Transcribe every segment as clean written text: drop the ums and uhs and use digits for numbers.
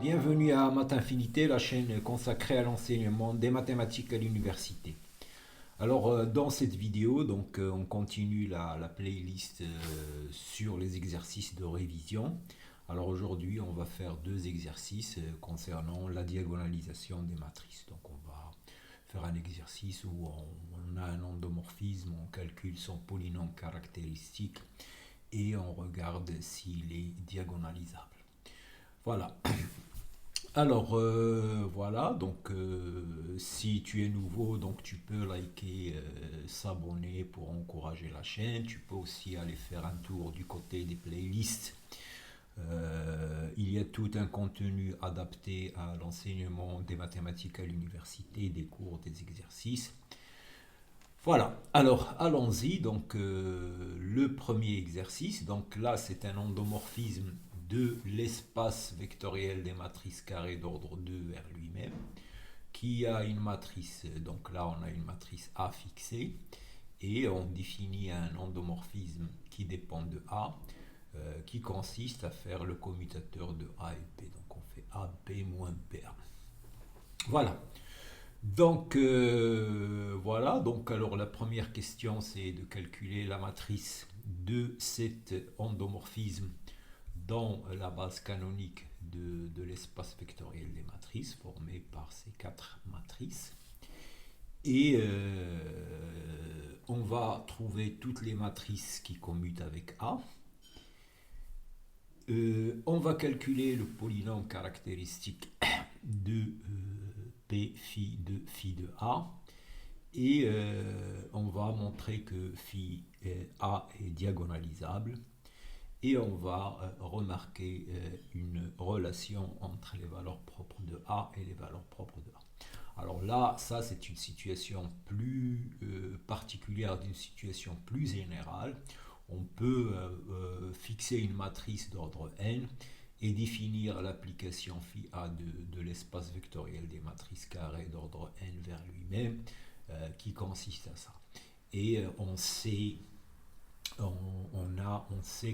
Bienvenue à Math Infinité, la chaîne consacrée à l'enseignement des mathématiques à l'université. Dans cette vidéo, on continue la playlist sur les exercices de révision. Alors aujourd'hui, on va faire deux exercices concernant la diagonalisation des matrices. Donc on va faire un exercice où on a un endomorphisme, on calcule son polynôme caractéristique et on regarde s'il est diagonalisable. Voilà. Si tu es nouveau, donc tu peux liker, s'abonner pour encourager la chaîne. Tu peux aussi aller faire un tour du côté des playlists. Il y a tout un contenu adapté à l'enseignement des mathématiques à l'université, des cours, des exercices. Voilà, alors allons-y. Le premier exercice, donc là c'est un endomorphisme de l'espace vectoriel des matrices carrées d'ordre 2 vers lui-même, qui a une matrice, donc là on a une matrice A fixée, et on définit un endomorphisme qui dépend de A, qui consiste à faire le commutateur de A et B. Donc on fait AB moins BA. Voilà. Alors la première question c'est de calculer la matrice de cet endomorphisme dans la base canonique de l'espace vectoriel des matrices formé par ces quatre matrices. Et on va trouver toutes les matrices qui commutent avec A. On va calculer le polynôme caractéristique de P phi de A. Et on va montrer que phi A est diagonalisable. Et on va remarquer une relation entre les valeurs propres de A et les valeurs propres de A. Alors là, ça c'est une situation plus particulière d'une situation plus générale. On peut fixer une matrice d'ordre n et définir l'application phi A de l'espace vectoriel des matrices carrées d'ordre n vers lui-même qui consiste à ça. Et on sait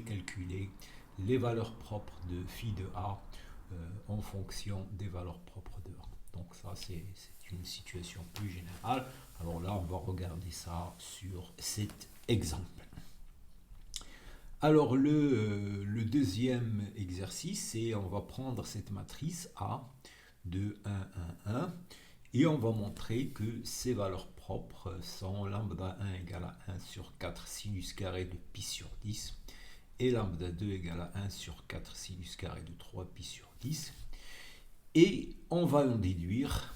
calculer les valeurs propres de phi de A en fonction des valeurs propres de A. Donc ça c'est une situation plus générale. Alors là on va regarder ça sur cet exemple. Alors le deuxième exercice, c'est on va prendre cette matrice A de 1, 1, 1 et on va montrer que ses valeurs propres sont lambda 1 égale à 1 sur 4 sinus carré de pi sur 10 et lambda 2 égale à 1 sur 4 sinus carré de 3 pi sur 10. Et on va en déduire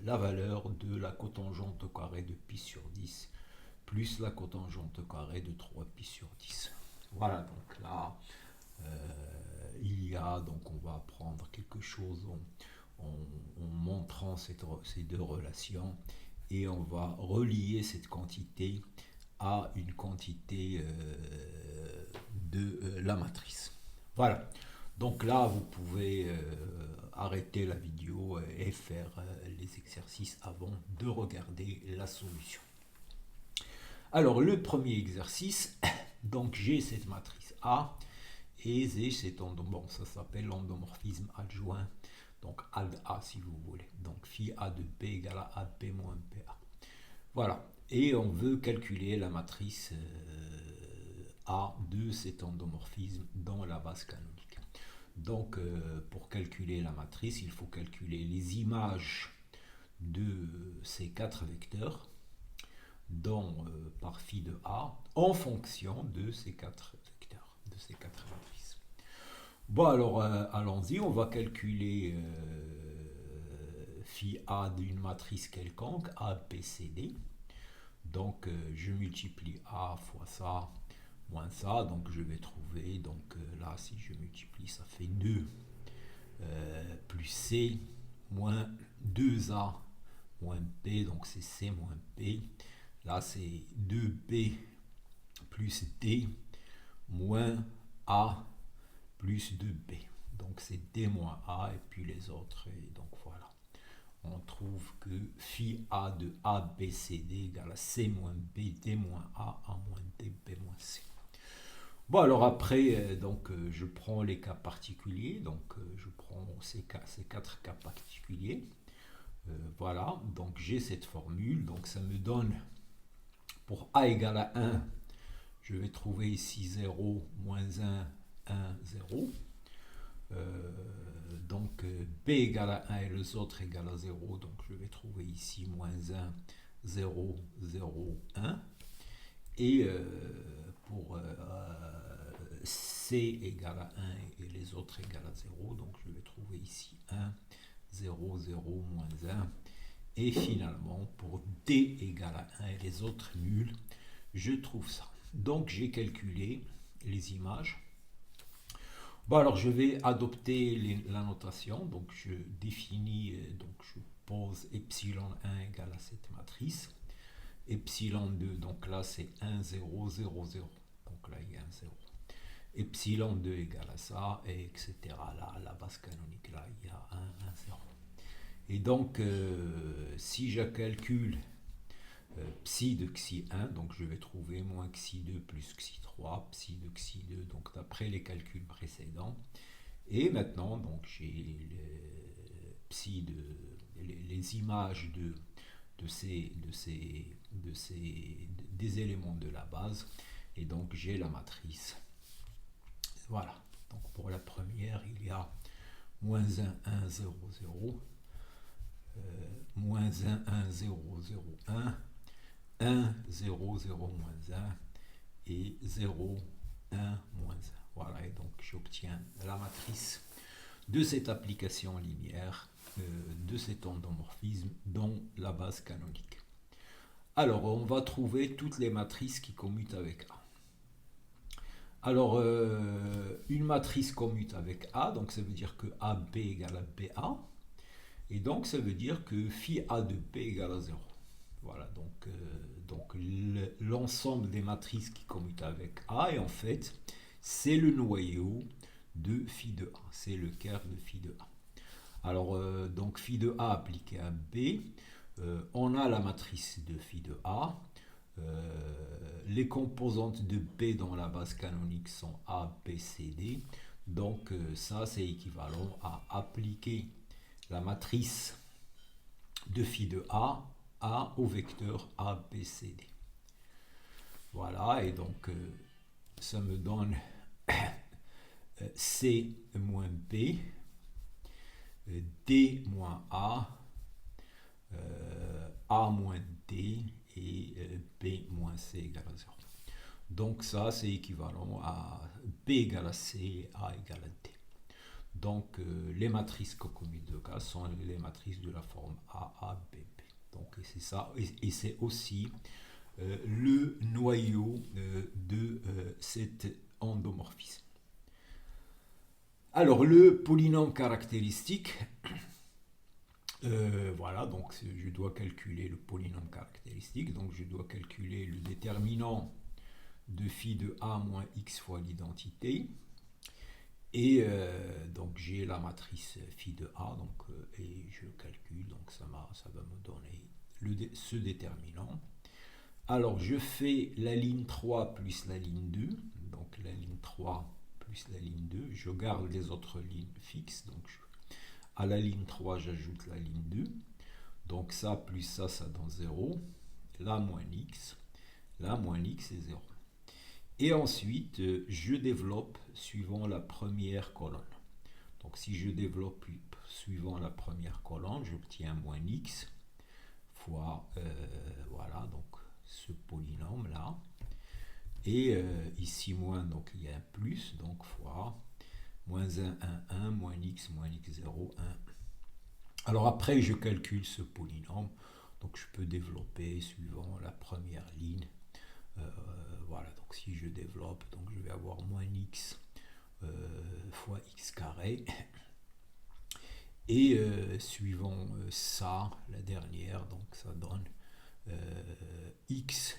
la valeur de la cotangente au carré de pi sur 10 plus la cotangente au carré de 3 pi sur 10. Voilà, donc là, on va prendre quelque chose en montrant ces deux relations et on va relier cette quantité à une quantité de la matrice. Voilà, donc là, vous pouvez arrêter la vidéo et faire les exercices avant de regarder la solution. Alors, le premier exercice, donc j'ai cette matrice A et j'ai cet endomorphisme, ça s'appelle l'endomorphisme adjoint, donc AD A si vous voulez. Donc phi A de B égale à A de B moins BA. Voilà, et on veut calculer la matrice A de cet endomorphisme dans la base canonique. Donc, pour calculer la matrice, il faut calculer les images de ces quatre vecteurs par phi de A en fonction de ces quatre vecteurs, de ces quatre matrices. Bon, alors allons-y, on va calculer phi A d'une matrice quelconque, A, B, C, D. Donc je multiplie A fois ça, moins ça, donc je vais trouver, là si je multiplie, ça fait 2 plus C moins 2A moins B, donc c'est C moins B. Là, c'est 2B plus D moins A plus 2B. Donc, c'est D moins A et puis les autres. Et donc, voilà. On trouve que phi A de A, B, C, D égale à C moins B, D moins A, A moins D, B moins C. Bon, alors après, je prends les cas particuliers, je prends ces quatre cas particuliers. Voilà, donc j'ai cette formule, donc ça me donne pour a égale à 1, je vais trouver ici 0, moins 1, 0. B égale à 1 et les autres égale à 0, donc je vais trouver ici moins 1, 0, 0, 1. Et pour C égale à 1 et les autres égale à 0, donc je vais trouver ici 1, 0, 0, moins 1. Et finalement, pour D égale à 1 et les autres nuls, je trouve ça. Donc j'ai calculé les images. Bon, alors je vais adopter la notation. Donc je définis, donc je pose epsilon 1 égale à cette matrice. Epsilon 2, donc là c'est 1, 0, 0, 0. Donc là il y a un 0. Epsilon 2 égale à ça, et etc. Là, la base canonique, là il y a 1, 1, 0. Et donc, si je calcule psi de xi 1, donc je vais trouver moins xi 2 plus xi 3, psi de xi 2, donc d'après les calculs précédents. Et maintenant, donc j'ai les images des éléments de la base. Et donc j'ai la matrice. Voilà. Donc pour la première, il y a moins 1, 1, 0, 0. Moins 1, 1, 0, 0, 1, 1, 0, 0, moins 1 et 0, 1, moins 1. Voilà, et donc j'obtiens la matrice de cette application linéaire, de cet endomorphisme dans la base canonique. Alors, on va trouver toutes les matrices qui commutent avec A. Alors, une matrice commute avec A, donc ça veut dire que AB égale à BA. Et donc, ça veut dire que phi A de P égale à 0. Voilà, donc l'ensemble des matrices qui commutent avec A, et en fait, c'est le noyau de phi de A. C'est le Ker de phi de A. Alors, donc phi de A appliqué à B, on a la matrice de phi de A. Les composantes de B dans la base canonique sont A, B, C, D. Donc, ça, c'est équivalent à appliquer la matrice de phi de A au vecteur A, B, C, D. Voilà, et donc ça me donne C moins B, D moins A moins D et B moins C égale à 0. Donc ça, c'est équivalent à B égale à C, A égale à D. Donc les matrices cocomutes de K sont les matrices de la forme A, B, B. Donc c'est ça, et c'est aussi le noyau de cet endomorphisme. Alors le polynôme caractéristique, voilà, donc je dois calculer le polynôme caractéristique, donc je dois calculer le déterminant de phi de A moins x fois l'identité. Et donc j'ai la matrice phi de A, donc, et je calcule, donc ça va me donner ce déterminant. Alors je fais la ligne 3 plus la ligne 2, donc la ligne 3 plus la ligne 2, je garde les autres lignes fixes, donc à la ligne 3 j'ajoute la ligne 2, donc ça plus ça donne 0, là moins x est 0. Et ensuite, je développe suivant la première colonne. Donc si je développe suivant la première colonne, j'obtiens moins x fois, voilà, donc ce polynôme là. Et ici moins, donc il y a un plus, donc fois moins 1, 1, 1, moins x 0, 1. Alors après, je calcule ce polynôme, donc je peux développer suivant la première ligne. Voilà, donc si je développe, donc je vais avoir moins x fois x carré. Et suivant ça, la dernière, donc ça donne x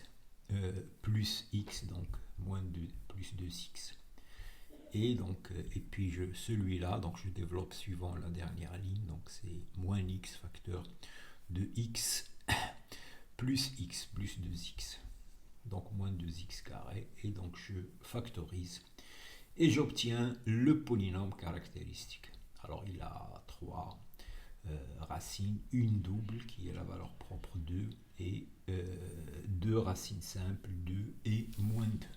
plus x, donc moins 2 plus 2x. Et donc, et puis celui-là, donc je développe suivant la dernière ligne, donc c'est moins x facteur de x plus 2x. donc moins 2x carré, et donc je factorise et j'obtiens le polynôme caractéristique. Alors il a trois racines, une double qui est la valeur propre 2 et deux racines simples 2 et moins 2.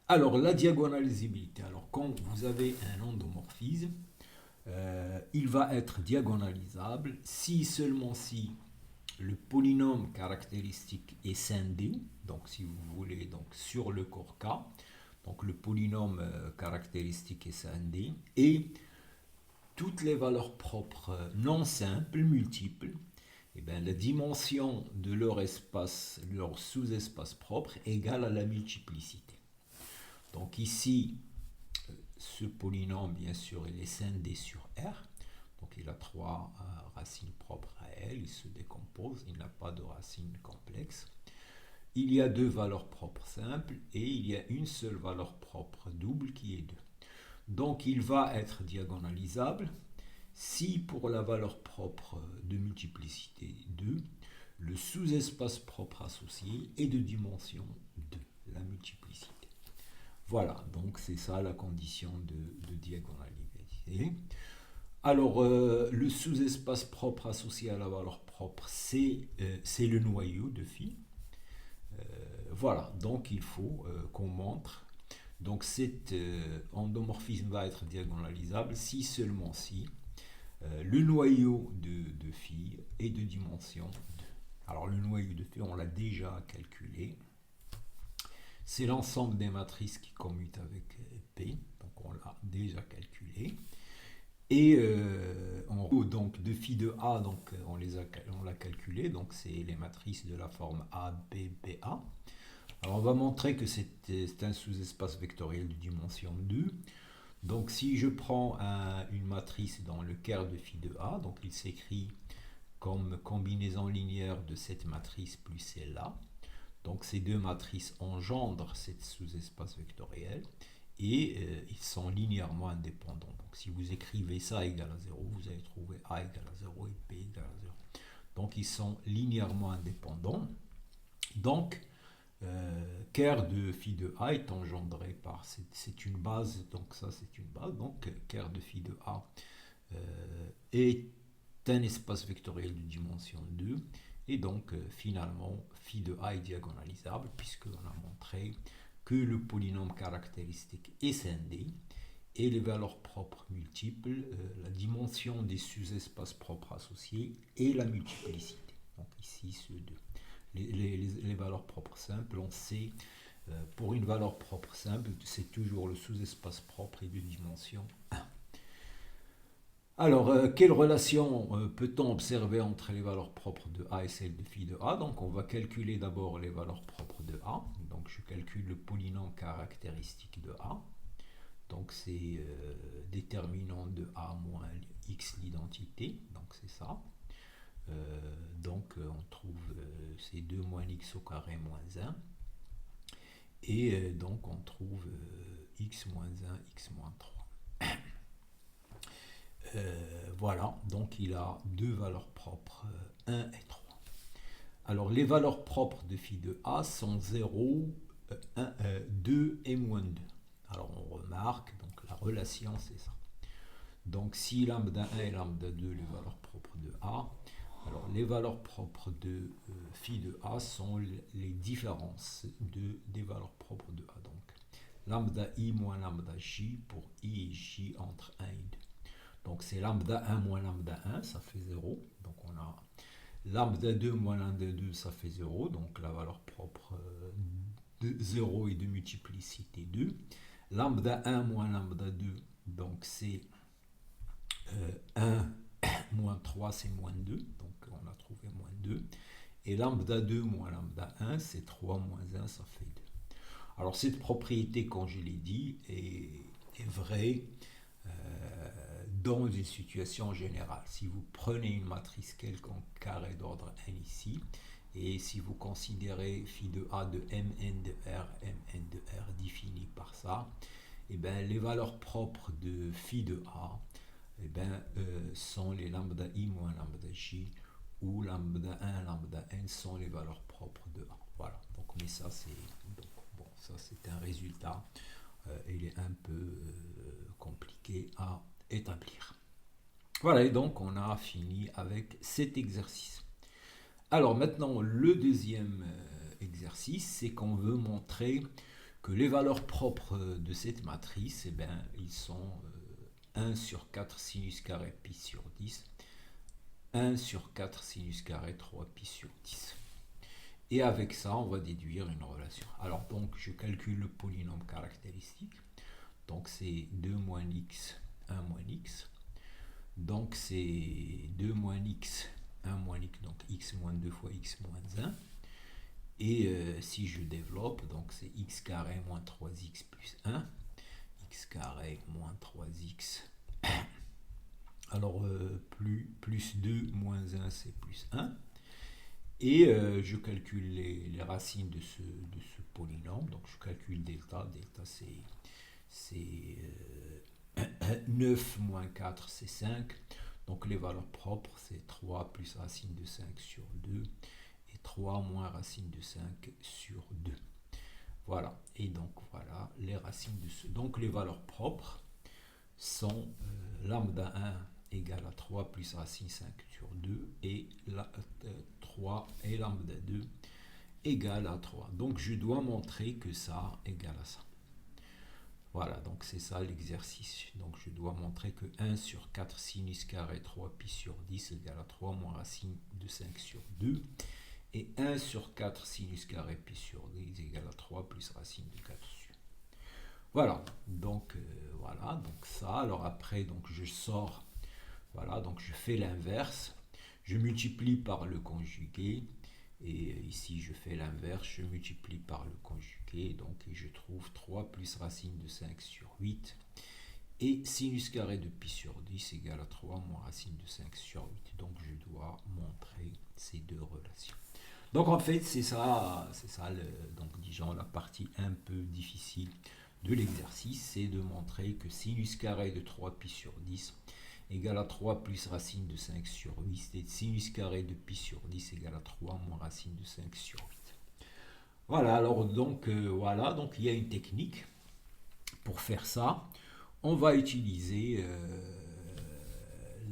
Alors la diagonalisabilité, alors quand vous avez un endomorphisme, il va être diagonalisable si seulement si le polynôme caractéristique est scindé, donc si vous voulez, donc sur le corps K, donc le polynôme caractéristique est scindé, et toutes les valeurs propres non simples, multiples, et bien, la dimension de leur espace, leur sous-espace propre est égale à la multiplicité. Donc ici, ce polynôme, bien sûr, il est scindé sur R. Donc il a trois racines propres à elle, il se décompose, il n'a pas de racines complexes. Il y a deux valeurs propres simples et il y a une seule valeur propre double qui est 2. Donc il va être diagonalisable si pour la valeur propre de multiplicité 2, le sous-espace propre associé est de dimension 2, la multiplicité. Voilà, donc c'est ça la condition de diagonalité. Alors, le sous-espace propre associé à la valeur propre, c'est le noyau de phi. Voilà, donc il faut qu'on montre. Donc cet endomorphisme va être diagonalisable si seulement si le noyau de phi est de dimension 2. Alors le noyau de phi, on l'a déjà calculé. C'est l'ensemble des matrices qui commutent avec P, donc on l'a déjà calculé. Et donc de phi de A, donc on l'a calculé, donc c'est les matrices de la forme A, B, BA. Alors on va montrer que c'est un sous-espace vectoriel de dimension 2. Donc si je prends une matrice dans le quart de phi de A, donc il s'écrit comme combinaison linéaire de cette matrice plus celle-là. Donc ces deux matrices engendrent ce sous-espace vectoriel et ils sont linéairement indépendants. Donc si vous écrivez ça égale à 0, vous allez trouver A égale à 0 et B égale à 0. Donc ils sont linéairement indépendants. Donc quart de phi de A est engendré par, c'est une base, donc ça c'est une base, donc quart de phi de A est un espace vectoriel de dimension 2, et donc finalement phi de A est diagonalisable puisqu'on a montré que le polynôme caractéristique est scindé et les valeurs propres multiples, la dimension des sous-espaces propres associés et la multiplicité. Donc ici ceux deux. Les valeurs propres simples, on sait pour une valeur propre simple, c'est toujours le sous-espace propre et de dimension 1. Alors, quelle relation peut-on observer entre les valeurs propres de A et celles de phi de A? Donc, on va calculer d'abord les valeurs propres de A. Donc, je calcule le polynôme caractéristique de A. Donc, c'est déterminant de A moins x l'identité. Donc, c'est ça. Donc, on trouve c'est 2 moins x au carré moins 1. Et donc, on trouve x moins 1, x moins 3. Voilà, donc il a deux valeurs propres, 1 et 3. Alors les valeurs propres de phi de A sont 0, 1, 2 et moins 2. Alors on remarque, donc la relation c'est ça. Donc si lambda 1 et lambda 2, les valeurs propres de A, alors les valeurs propres de phi de A sont les différences des valeurs propres de A. Donc lambda I moins lambda J pour I et J entre 1 et 2. Donc c'est lambda 1 moins lambda 1, ça fait 0. Donc on a lambda 2 moins lambda 2, ça fait 0. Donc la valeur propre de 0 et de multiplicité 2. Lambda 1 moins lambda 2, donc c'est 1 moins 3, c'est moins 2. Donc on a trouvé moins 2. Et lambda 2 moins lambda 1, c'est 3 moins 1, ça fait 2. Alors cette propriété, comme je l'ai dit, est vraie dans une situation générale. Si vous prenez une matrice quelconque carré d'ordre n ici, et si vous considérez phi de A de Mn de R, Mn de R défini par ça, et bien les valeurs propres de phi de A et bien, sont les lambda I moins lambda J, où lambda 1, lambda n sont les valeurs propres de A. Voilà, donc, mais ça c'est donc, bon, ça c'est un résultat, il est un peu compliqué à établir. Voilà, et donc on a fini avec cet exercice. Alors maintenant, le deuxième exercice, c'est qu'on veut montrer que les valeurs propres de cette matrice, eh ben, ils sont 1 sur 4 sinus carré pi sur 10, 1 sur 4 sinus carré 3 pi sur 10. Et avec ça, on va déduire une relation. Alors donc, je calcule le polynôme caractéristique. Donc c'est 2 moins x, 1 moins x. Donc c'est 2 moins x, 1 moins x, donc x moins 2 fois x moins 1. Et si je développe, donc c'est x carré moins 3x plus 1. X carré moins 3x. Alors plus 2 moins 1, c'est plus 1. Et je calcule les racines de ce polynôme. Donc je calcule delta. Delta c'est 9 moins 4, c'est 5. Donc les valeurs propres, c'est 3 plus racine de 5 sur 2. Et 3 moins racine de 5 sur 2. Voilà. Et donc voilà les racines de ce. Donc les valeurs propres sont lambda 1 égale à 3 plus racine 5 sur 2 et 3 et lambda 2 égale à 3. Donc je dois montrer que ça égale à ça. Voilà, donc c'est ça l'exercice. Donc je dois montrer que 1 sur 4 sinus carré 3 pi sur 10 égale à 3 moins racine de 5 sur 2. Et 1 sur 4 sinus carré pi sur 10 égale à 3 plus racine de 4 sur. Voilà, donc ça. Alors après, donc je sors. Voilà, donc je fais l'inverse. Je multiplie par le conjugué. Et ici, je fais l'inverse. Je multiplie par le conjugué. Donc, et je trouve 3 plus racine de 5 sur 8. Et sinus carré de pi sur 10 égale à 3 moins racine de 5 sur 8. Donc, je dois montrer ces deux relations. Donc, en fait, c'est ça donc, disons, la partie un peu difficile de l'exercice, c'est de montrer que sinus carré de 3 pi sur 10 égale à 3 plus racine de 5 sur 8, et sinus carré de pi sur 10 égale à 3 moins racine de 5 sur 8. Voilà, alors donc, donc il y a une technique pour faire ça. On va utiliser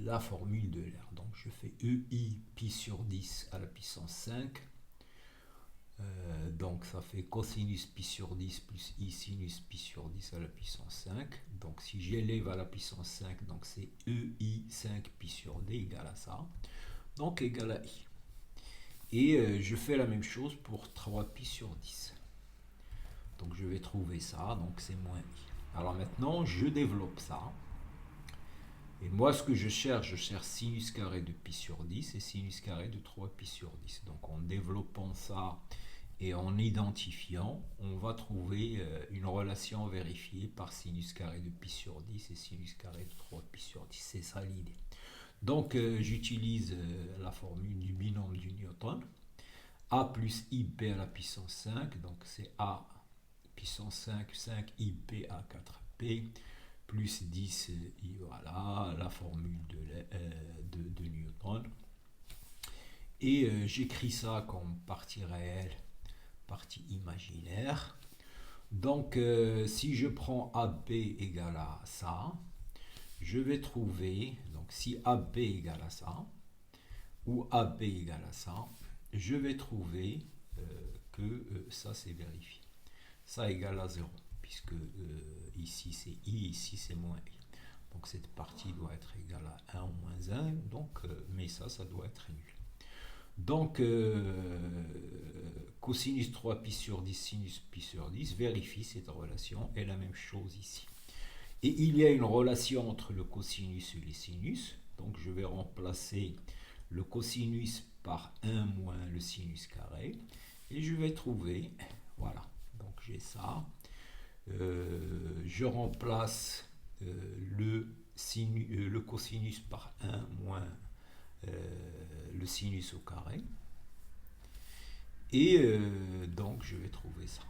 la formule de l'air. Donc je fais EI pi sur 10 à la puissance 5. Donc ça fait cosinus pi sur 10 plus i sinus pi sur 10 à la puissance 5. Donc si j'élève à la puissance 5, donc c'est EI 5 pi sur d égale à ça. Donc égale à i. Et je fais la même chose pour 3 pi sur 10. Donc je vais trouver ça, donc c'est moins i. Alors maintenant, je développe ça. Et moi, ce que je cherche sinus carré de pi sur 10 et sinus carré de 3 pi sur 10. Donc en développant ça et en identifiant, on va trouver une relation vérifiée par sinus carré de pi sur 10 et sinus carré de 3 pi sur 10. C'est ça l'idée. Donc j'utilise la formule du binôme du Newton. A plus IB à la puissance 5, donc c'est A puissance 5, 5 IB à 4P, plus 10, voilà, la formule de Newton. Et j'écris ça comme partie réelle, partie imaginaire. Donc, si je prends AB égale à ça, je vais trouver, donc si AB égale à ça, ou AB égale à ça, je vais trouver que ça c'est vérifié. Ça égale à 0, puisque ici c'est i, ici c'est moins i. Donc cette partie doit être égale à 1 ou moins 1, donc, mais ça doit être nul. Donc, cosinus 3 pi sur 10, sinus pi sur 10, vérifie cette relation, et la même chose ici. Et il y a une relation entre le cosinus et les sinus, donc je vais remplacer le cosinus par 1 moins le sinus carré, et je vais trouver, voilà, donc j'ai ça, je remplace le cosinus par 1 moins le sinus au carré, et donc je vais trouver ça.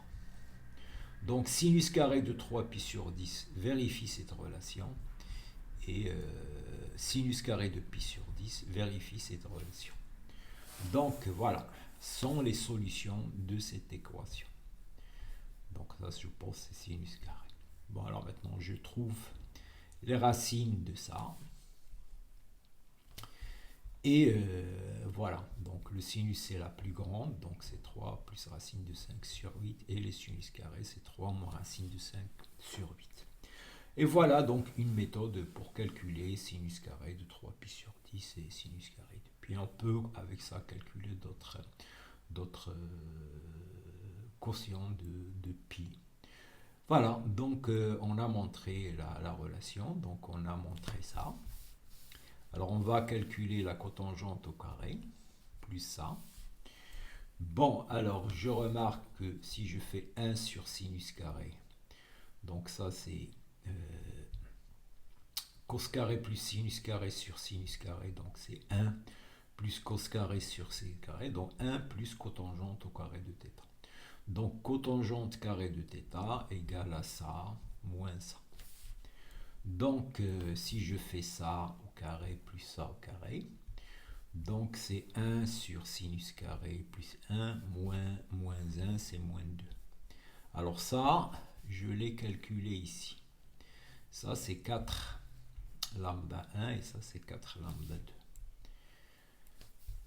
Donc sinus carré de 3 pi sur 10 vérifie cette relation, et sinus carré de pi sur 10 vérifie cette relation. Donc voilà. sont les solutions de cette équation. Donc ça, je pense, c'est sinus carré. Bon, alors maintenant, je trouve les racines de ça. Et voilà, donc le sinus c'est la plus grande, donc c'est 3 plus racine de 5 sur 8, et les sinus carrés c'est 3 moins racine de 5 sur 8. Et voilà donc une méthode pour calculer sinus carré de 3pi sur 10 et sinus carré de pi. On peut avec ça calculer d'autres quotients de pi. Voilà, donc on a montré la relation, donc on a montré ça. Alors on va calculer la cotangente au carré, plus ça. Bon, alors je remarque que si je fais 1 sur sinus carré, donc ça c'est cos carré plus sinus carré sur sinus carré, donc c'est 1 plus cos carré sur sinus carré, donc 1 plus cotangente au carré de θ. Donc cotangente carré de θ égale à ça, moins ça. Donc si je fais ça au carré plus ça au carré, donc c'est 1 sur sinus carré plus 1 moins 1, c'est moins 2. Alors ça, je l'ai calculé ici. Ça c'est 4 lambda 1 et ça c'est 4 lambda 2.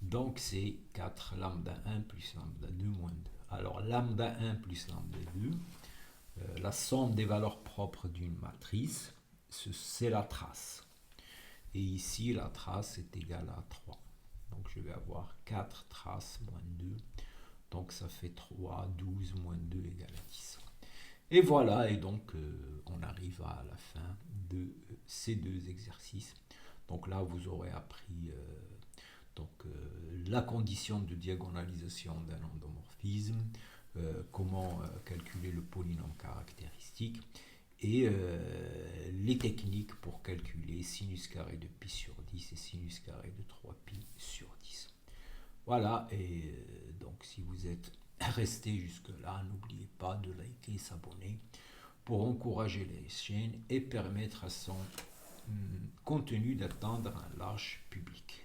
Donc c'est 4 lambda 1 plus lambda 2 moins 2. Alors lambda 1 plus lambda 2, la somme des valeurs propres d'une matrice, c'est la trace. Et ici, la trace est égale à 3. Donc je vais avoir 4 traces moins 2. Donc ça fait 3, 12 moins 2 égale à 10. Et voilà, et donc on arrive à la fin de ces deux exercices. Donc là, vous aurez appris la condition de diagonalisation d'un endomorphisme, comment calculer le polynôme caractéristique, et les techniques pour calculer sinus carré de pi sur 10 et sinus carré de 3pi sur 10. Voilà, et donc si vous êtes resté jusque-là, n'oubliez pas de liker et s'abonner pour encourager les chaînes et permettre à son contenu d'atteindre un large public.